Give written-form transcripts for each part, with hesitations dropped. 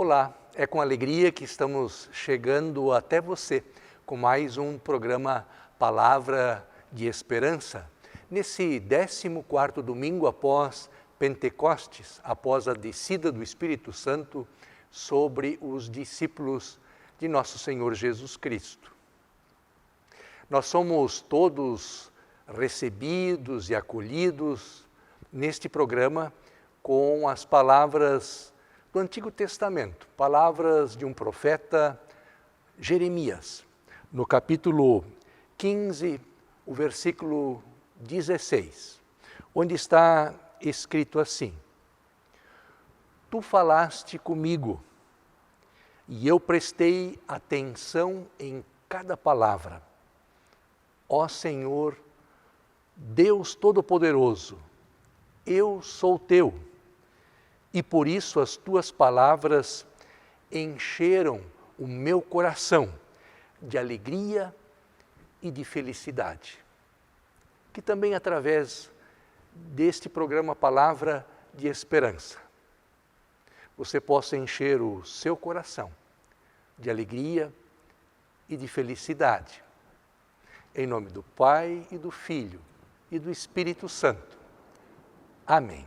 Olá, é com alegria que estamos chegando até você com mais um programa Palavra de Esperança. Nesse 14º domingo após Pentecostes, após a descida do Espírito Santo sobre os discípulos de nosso Senhor Jesus Cristo. Nós somos todos recebidos e acolhidos neste programa com as palavras do Antigo Testamento, palavras de um profeta, Jeremias, no capítulo 15, o versículo 16, onde está escrito assim: Tu falaste comigo, e eu prestei atenção em cada palavra. Ó Senhor, Deus Todo-Poderoso, eu sou teu, e por isso as tuas palavras encheram o meu coração de alegria e de felicidade. Que também através deste programa Palavra de Esperança, você possa encher o seu coração de alegria e de felicidade. Em nome do Pai e do Filho e do Espírito Santo. Amém.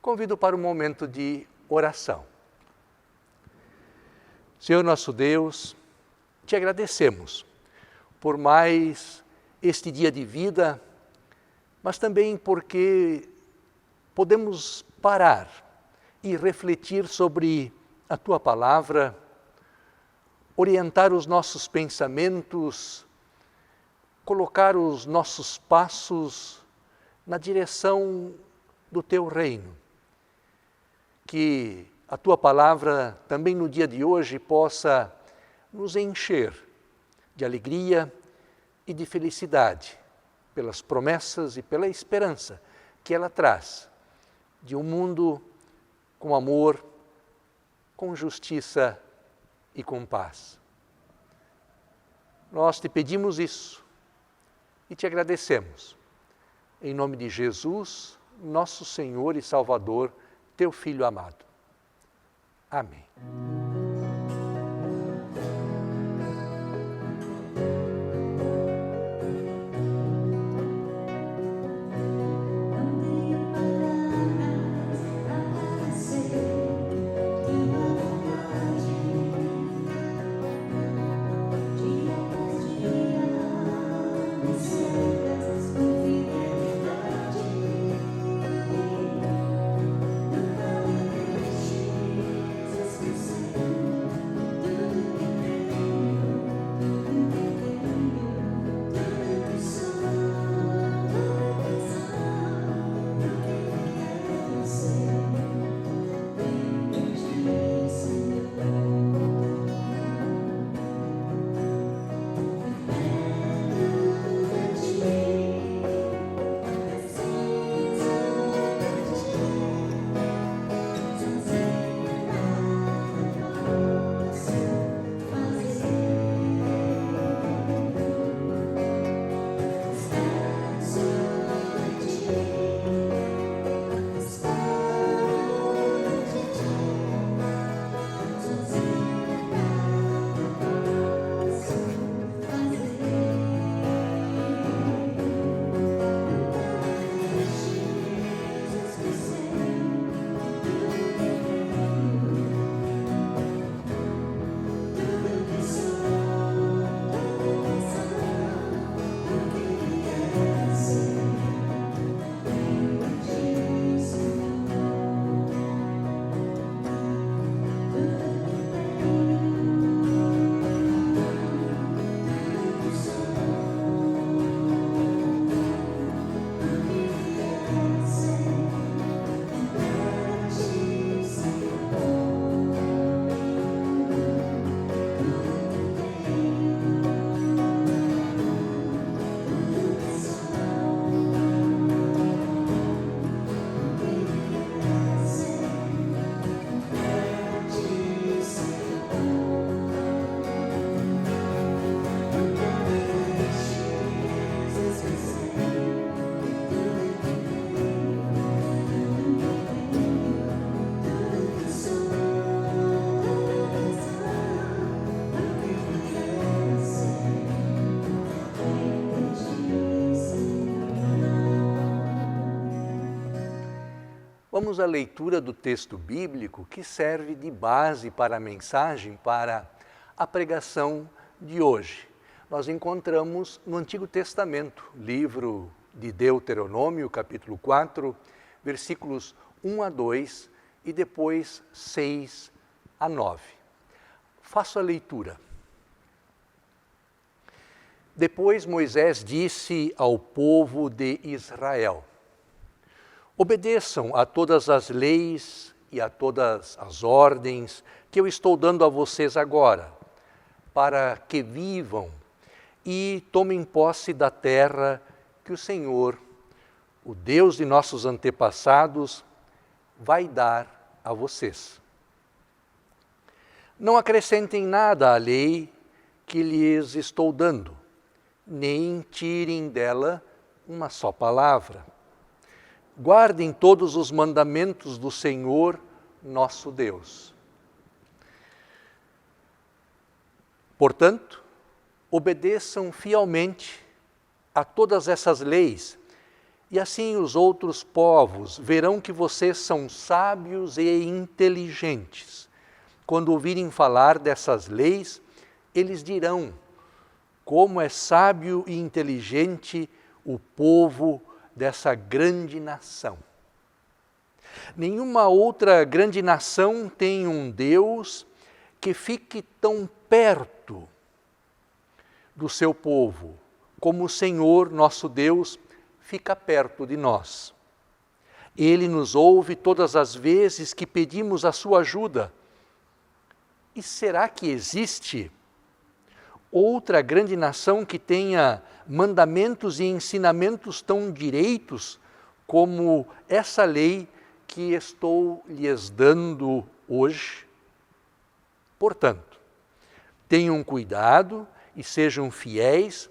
Convido para um momento de oração. Senhor nosso Deus, te agradecemos por mais este dia de vida, mas também porque podemos parar e refletir sobre a tua palavra, orientar os nossos pensamentos, colocar os nossos passos na direção do teu reino. Que a tua palavra também no dia de hoje possa nos encher de alegria e de felicidade pelas promessas e pela esperança que ela traz de um mundo com amor, com justiça e com paz. Nós te pedimos isso e te agradecemos. Em nome de Jesus, nosso Senhor e Salvador, teu Filho amado. Amém. Vamos à leitura do texto bíblico que serve de base para a mensagem, para a pregação de hoje. Nós encontramos no Antigo Testamento, livro de Deuteronômio, capítulo 4, versículos 1 a 2 e depois 6 a 9. Faço a leitura. Depois Moisés disse ao povo de Israel: obedeçam a todas as leis e a todas as ordens que eu estou dando a vocês agora, para que vivam e tomem posse da terra que o Senhor, o Deus de nossos antepassados, vai dar a vocês. Não acrescentem nada à lei que lhes estou dando, nem tirem dela uma só palavra. Guardem todos os mandamentos do Senhor, nosso Deus. Portanto, obedeçam fielmente a todas essas leis, e assim os outros povos verão que vocês são sábios e inteligentes. Quando ouvirem falar dessas leis, eles dirão: como é sábio e inteligente o povo dessa grande nação. Nenhuma outra grande nação tem um Deus que fique tão perto do seu povo, como o Senhor, nosso Deus, fica perto de nós. Ele nos ouve todas as vezes que pedimos a sua ajuda. E será que existe outra grande nação que tenha mandamentos e ensinamentos tão direitos como essa lei que estou lhes dando hoje? Portanto, tenham cuidado e sejam fiéis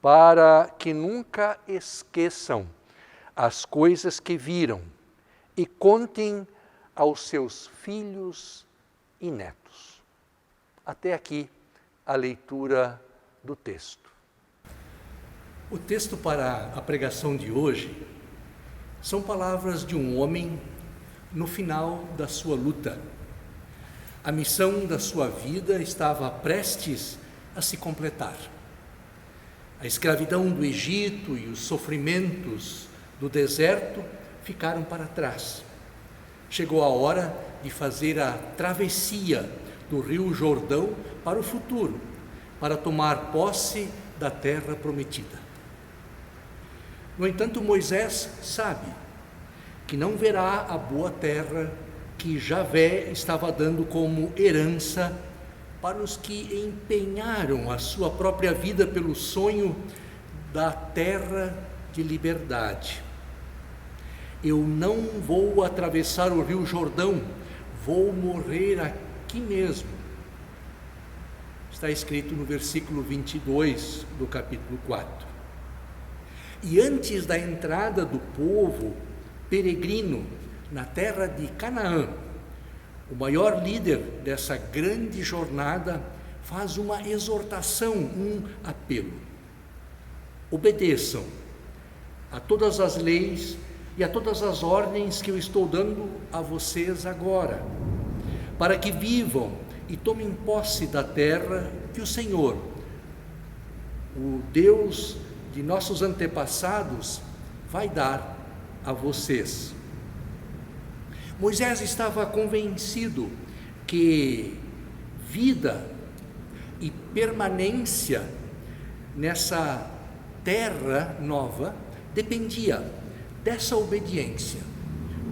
para que nunca esqueçam as coisas que viram e contem aos seus filhos e netos. Até aqui a leitura do texto. O texto para a pregação de hoje são palavras de um homem no final da sua luta. A missão da sua vida estava prestes a se completar. A escravidão do Egito e os sofrimentos do deserto ficaram para trás. Chegou a hora de fazer a travessia do Rio Jordão para o futuro, para tomar posse da terra prometida. No entanto, Moisés sabe que não verá a boa terra que Javé estava dando como herança para os que empenharam a sua própria vida pelo sonho da terra de liberdade. Eu não vou atravessar o Rio Jordão, vou morrer aqui mesmo. Está escrito no versículo 22 do capítulo 4. E antes da entrada do povo peregrino na terra de Canaã, o maior líder dessa grande jornada faz uma exortação, um apelo. Obedeçam a todas as leis e a todas as ordens que eu estou dando a vocês agora, para que vivam e tomem posse da terra que o Senhor, o Deus de nossos antepassados, vai dar a vocês. Moisés estava convencido que vida e permanência nessa terra nova dependia dessa obediência,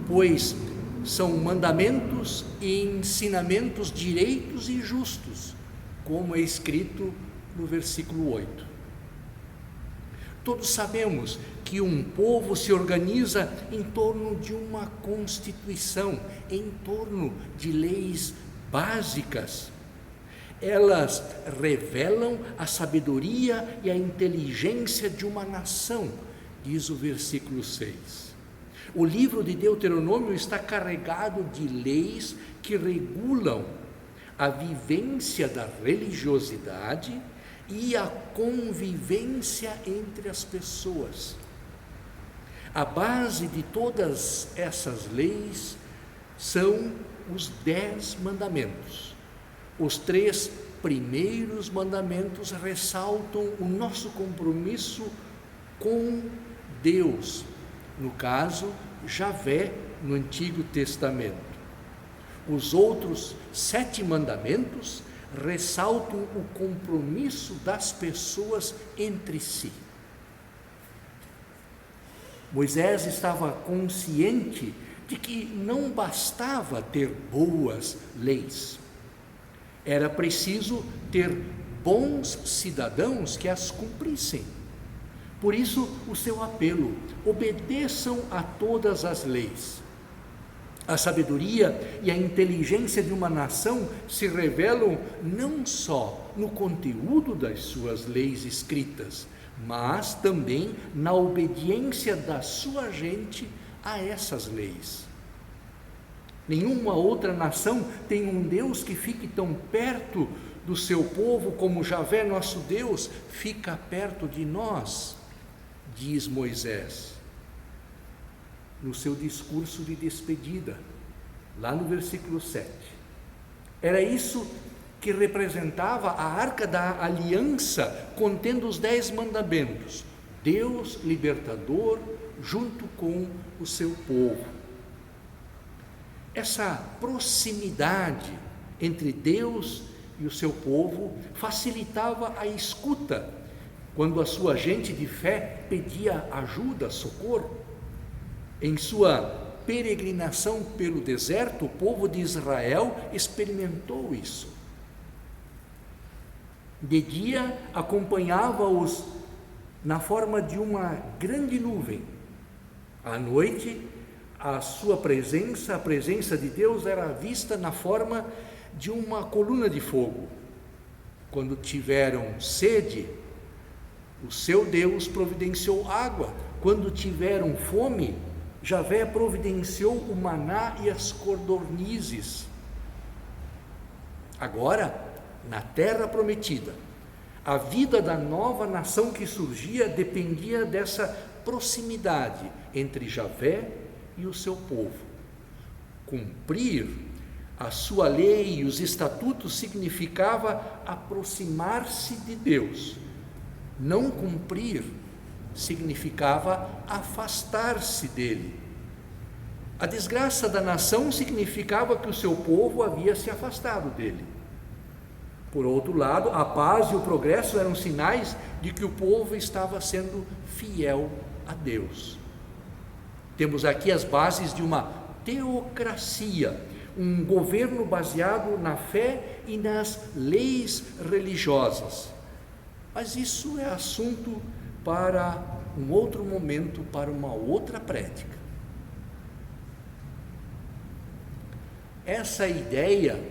pois são mandamentos e ensinamentos direitos e justos, como é escrito no versículo 8. Todos sabemos que um povo se organiza em torno de uma constituição, em torno de leis básicas. Elas revelam a sabedoria e a inteligência de uma nação, diz o versículo 6. O livro de Deuteronômio está carregado de leis que regulam a vivência da religiosidade e a convivência entre as pessoas. A base de todas essas leis são os 10 mandamentos. Os 3 primeiros mandamentos ressaltam o nosso compromisso com Deus, no caso, Javé, no Antigo Testamento. Os outros 7 mandamentos ressaltam o compromisso das pessoas entre si. Moisés estava consciente de que não bastava ter boas leis. Era preciso ter bons cidadãos que as cumprissem. Por isso, o seu apelo: obedeçam a todas as leis. A sabedoria e a inteligência de uma nação se revelam não só no conteúdo das suas leis escritas, mas também na obediência da sua gente a essas leis. Nenhuma outra nação tem um Deus que fique tão perto do seu povo como Javé, nosso Deus, fica perto de nós, diz Moisés no seu discurso de despedida, lá no versículo 7. Era isso que representava a Arca da Aliança, contendo os 10 mandamentos, Deus libertador junto com o seu povo. Essa proximidade entre Deus e o seu povo facilitava a escuta quando a sua gente de fé pedia ajuda, socorro. Em sua peregrinação pelo deserto, o povo de Israel experimentou isso. De dia acompanhava-os na forma de uma grande nuvem. À noite, a sua presença, a presença de Deus, era vista na forma de uma coluna de fogo. Quando tiveram sede, o seu Deus providenciou água. Quando tiveram fome, Javé providenciou o maná e as codornizes. Agora, na terra prometida, a vida da nova nação que surgia dependia dessa proximidade entre Javé e o seu povo. Cumprir a sua lei e os estatutos significava aproximar-se de Deus. Não cumprir significava afastar-se dele. A desgraça da nação significava que o seu povo havia se afastado dele. Por outro lado, a paz e o progresso eram sinais de que o povo estava sendo fiel a Deus. Temos aqui as bases de uma teocracia, um governo baseado na fé e nas leis religiosas. Mas isso é assunto para um outro momento, para uma outra prática. Essa ideia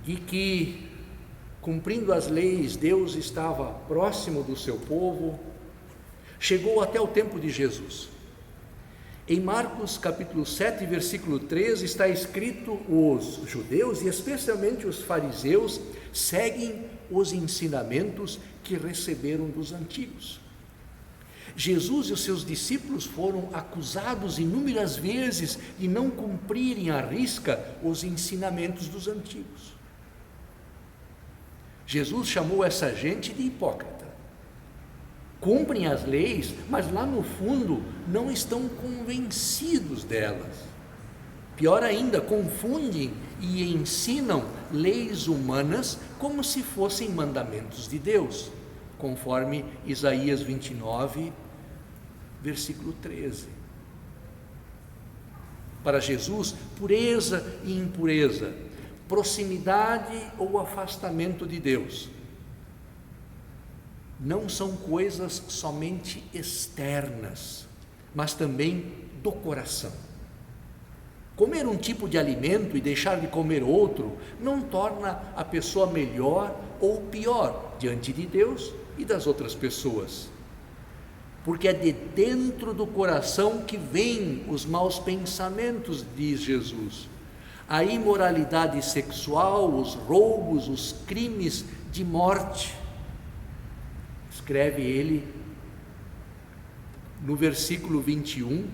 de que, cumprindo as leis, Deus estava próximo do seu povo, chegou até o tempo de Jesus. Em Marcos capítulo 7, versículo 13, está escrito: os judeus, e especialmente os fariseus, seguem os ensinamentos que receberam dos antigos. Jesus e os seus discípulos foram acusados inúmeras vezes de não cumprirem à risca os ensinamentos dos antigos. Jesus chamou essa gente de hipócrita. Cumprem as leis, mas lá no fundo não estão convencidos delas. Pior ainda, confundem e ensinam leis humanas como se fossem mandamentos de Deus, conforme Isaías 29, versículo 13. Para Jesus, pureza e impureza, proximidade ou afastamento de Deus, não são coisas somente externas, mas também do coração. Comer um tipo de alimento e deixar de comer outro não torna a pessoa melhor ou pior diante de Deus e das outras pessoas. Porque é de dentro do coração que vêm os maus pensamentos, diz Jesus. A imoralidade sexual, os roubos, os crimes de morte. Escreve ele no versículo 21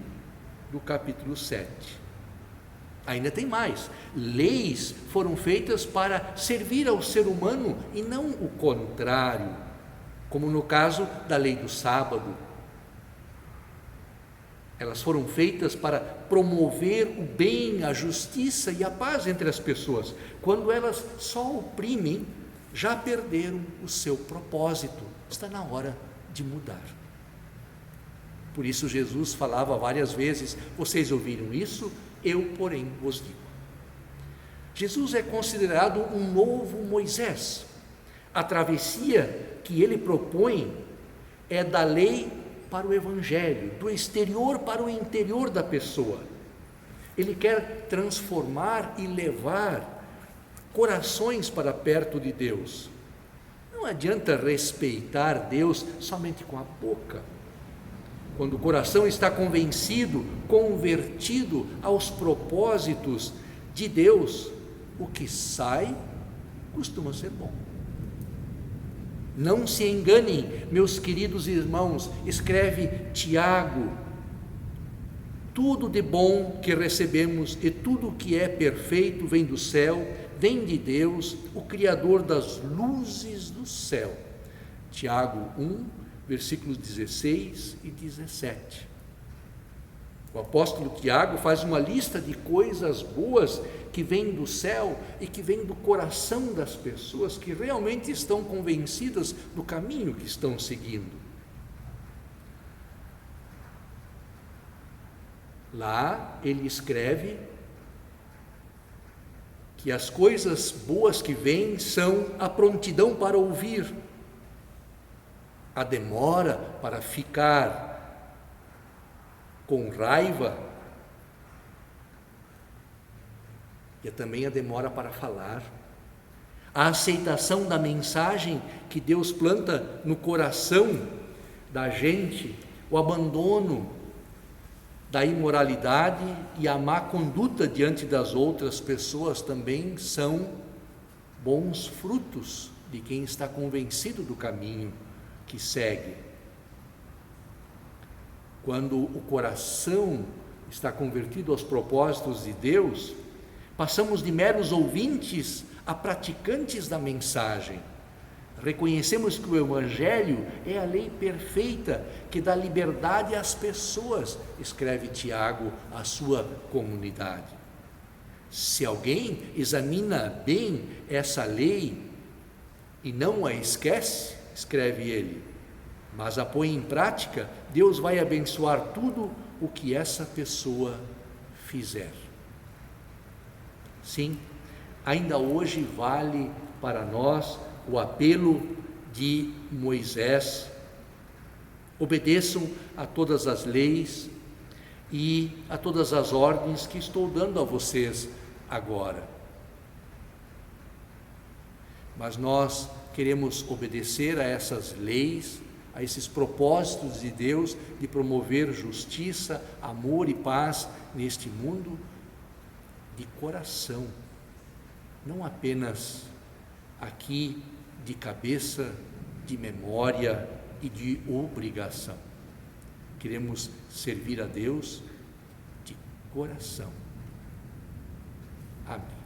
do capítulo 7. Ainda tem mais. Leis foram feitas para servir ao ser humano e não o contrário, como no caso da lei do sábado. Elas foram feitas para promover o bem, a justiça e a paz entre as pessoas. Quando elas só oprimem, já perderam o seu propósito. Está na hora de mudar. Por isso Jesus falava várias vezes: vocês ouviram isso, eu, porém, vos digo. Jesus é considerado um novo Moisés. A travessia que ele propõe é da lei para o evangelho, do exterior para o interior da pessoa. Ele quer transformar e levar corações para perto de Deus. Não adianta respeitar Deus somente com a boca. Quando o coração está convencido, convertido aos propósitos de Deus, o que sai costuma ser bom. Não se enganem, meus queridos irmãos, escreve Tiago: tudo de bom que recebemos e tudo que é perfeito vem do céu, vem de Deus, o Criador das luzes do céu. Tiago 1, versículos 16 e 17. O apóstolo Tiago faz uma lista de coisas boas que vêm do céu e que vêm do coração das pessoas que realmente estão convencidas do caminho que estão seguindo. Lá ele escreve que as coisas boas que vêm são a prontidão para ouvir, a demora para ficar com raiva e também a demora para falar, a aceitação da mensagem que Deus planta no coração da gente, o abandono da imoralidade e a má conduta diante das outras pessoas também são bons frutos de quem está convencido do caminho que segue. Quando o coração está convertido aos propósitos de Deus, passamos de meros ouvintes a praticantes da mensagem. Reconhecemos que o Evangelho é a lei perfeita que dá liberdade às pessoas, escreve Tiago à sua comunidade. Se alguém examina bem essa lei e não a esquece, escreve ele, mas a põe em prática, Deus vai abençoar tudo o que essa pessoa fizer. Sim, ainda hoje vale para nós o apelo de Moisés: obedeçam a todas as leis e a todas as ordens que estou dando a vocês agora. Mas nós queremos obedecer a essas leis, a esses propósitos de Deus de promover justiça, amor e paz neste mundo de coração, não apenas aqui de cabeça, de memória e de obrigação. Queremos servir a Deus de coração. Amém.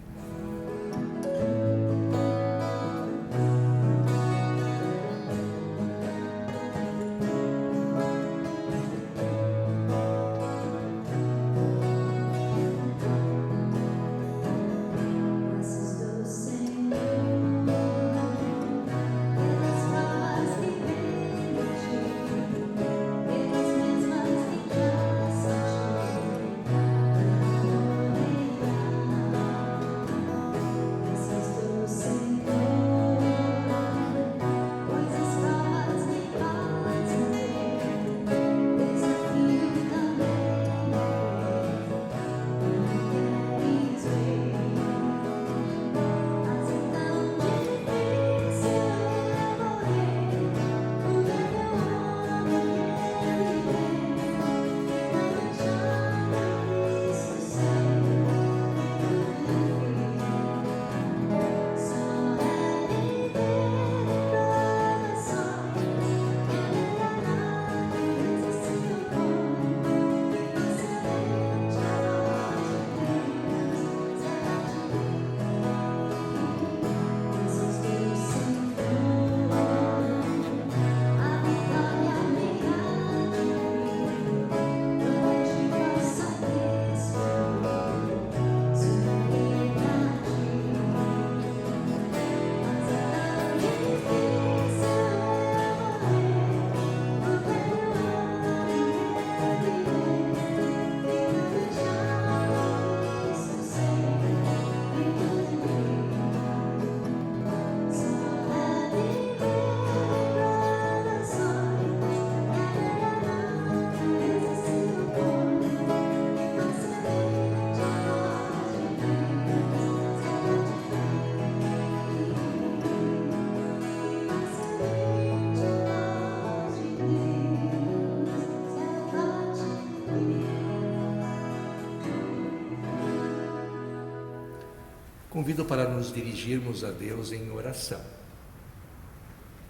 convido para nos dirigirmos a Deus em oração.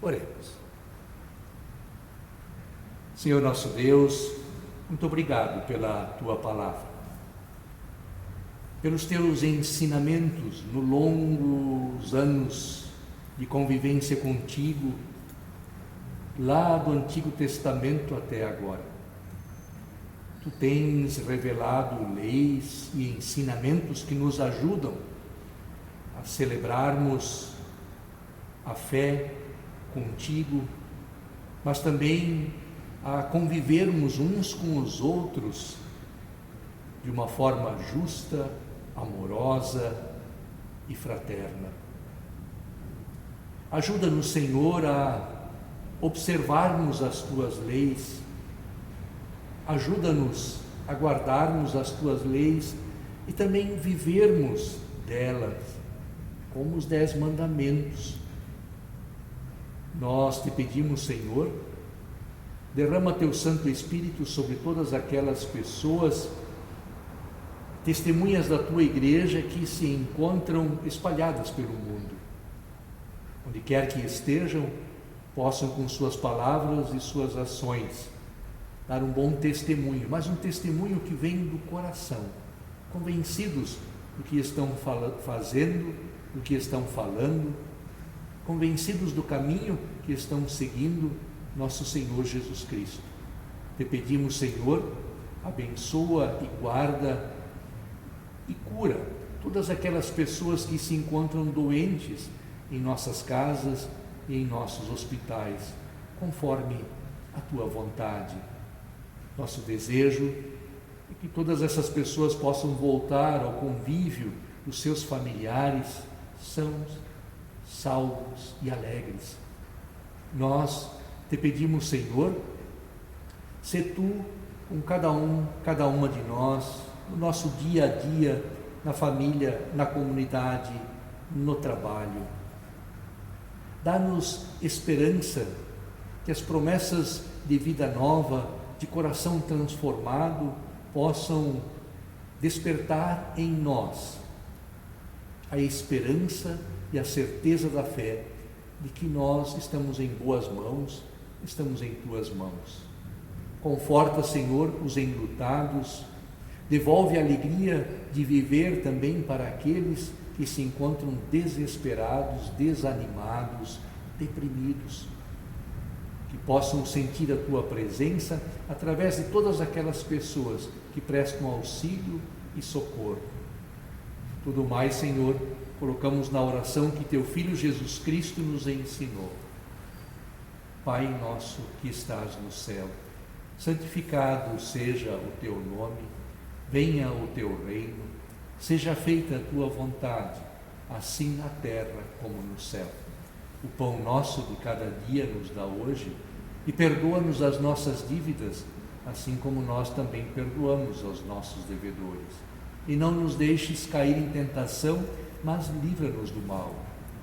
Oremos. Senhor nosso Deus, muito obrigado pela Tua palavra, pelos Teus ensinamentos no longos anos de convivência contigo, lá do Antigo Testamento até agora. Tu tens revelado leis e ensinamentos que nos ajudam a celebrarmos a fé contigo, mas também a convivermos uns com os outros de uma forma justa, amorosa e fraterna. Ajuda-nos, Senhor, a observarmos as Tuas leis. Ajuda-nos a guardarmos as Tuas leis e também vivermos delas, como os 10 mandamentos. Nós te pedimos, Senhor, derrama Teu Santo Espírito sobre todas aquelas pessoas, testemunhas da Tua Igreja que se encontram espalhadas pelo mundo. Onde quer que estejam, possam com suas palavras e suas ações dar um bom testemunho, mas um testemunho que vem do coração, convencidos do que estão fazendo, do que estão falando, convencidos do caminho que estão seguindo nosso Senhor Jesus Cristo. Te pedimos, Senhor, abençoa e guarda e cura todas aquelas pessoas que se encontram doentes em nossas casas e em nossos hospitais, conforme a Tua vontade. Nosso desejo é que todas essas pessoas possam voltar ao convívio dos seus familiares, sãos, salvos e alegres. Nós te pedimos, Senhor, sê Tu com cada uma de nós, no nosso dia a dia, na família, na comunidade, no trabalho. Dá-nos esperança que as promessas de vida nova, de coração transformado, possam despertar em nós a esperança e a certeza da fé de que nós estamos em boas mãos, estamos em Tuas mãos. Conforta, Senhor, os enlutados, devolve a alegria de viver também para aqueles que se encontram desesperados, desanimados, deprimidos, que possam sentir a Tua presença através de todas aquelas pessoas que prestam auxílio e socorro. Tudo mais, Senhor, colocamos na oração que Teu Filho Jesus Cristo nos ensinou. Pai nosso que estás no céu, santificado seja o Teu nome, venha o Teu reino, seja feita a Tua vontade, assim na terra como no céu. O pão nosso de cada dia nos dá hoje, e perdoa-nos as nossas dívidas, assim como nós também perdoamos aos nossos devedores. E não nos deixes cair em tentação, mas livra-nos do mal,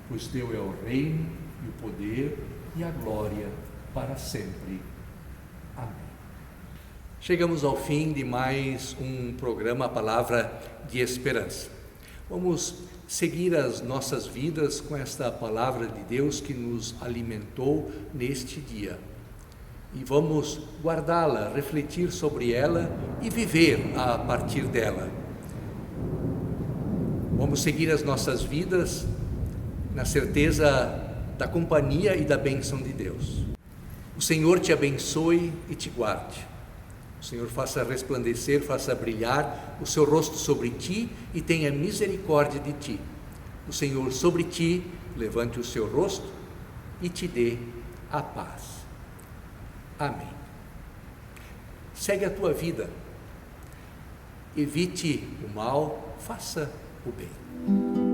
pois Teu é o reino, e o poder, e a glória, para sempre. Amém. Chegamos ao fim de mais um programa, a Palavra de Esperança. Vamos seguir as nossas vidas com esta Palavra de Deus que nos alimentou neste dia. E vamos guardá-la, refletir sobre ela e viver a partir dela. Vamos seguir as nossas vidas na certeza da companhia e da bênção de Deus. O Senhor te abençoe e te guarde. O Senhor faça resplandecer, faça brilhar o seu rosto sobre ti e tenha misericórdia de ti. O Senhor sobre ti levante o seu rosto e te dê a paz. Amém. Segue a tua vida. Evite o mal, faça o bem.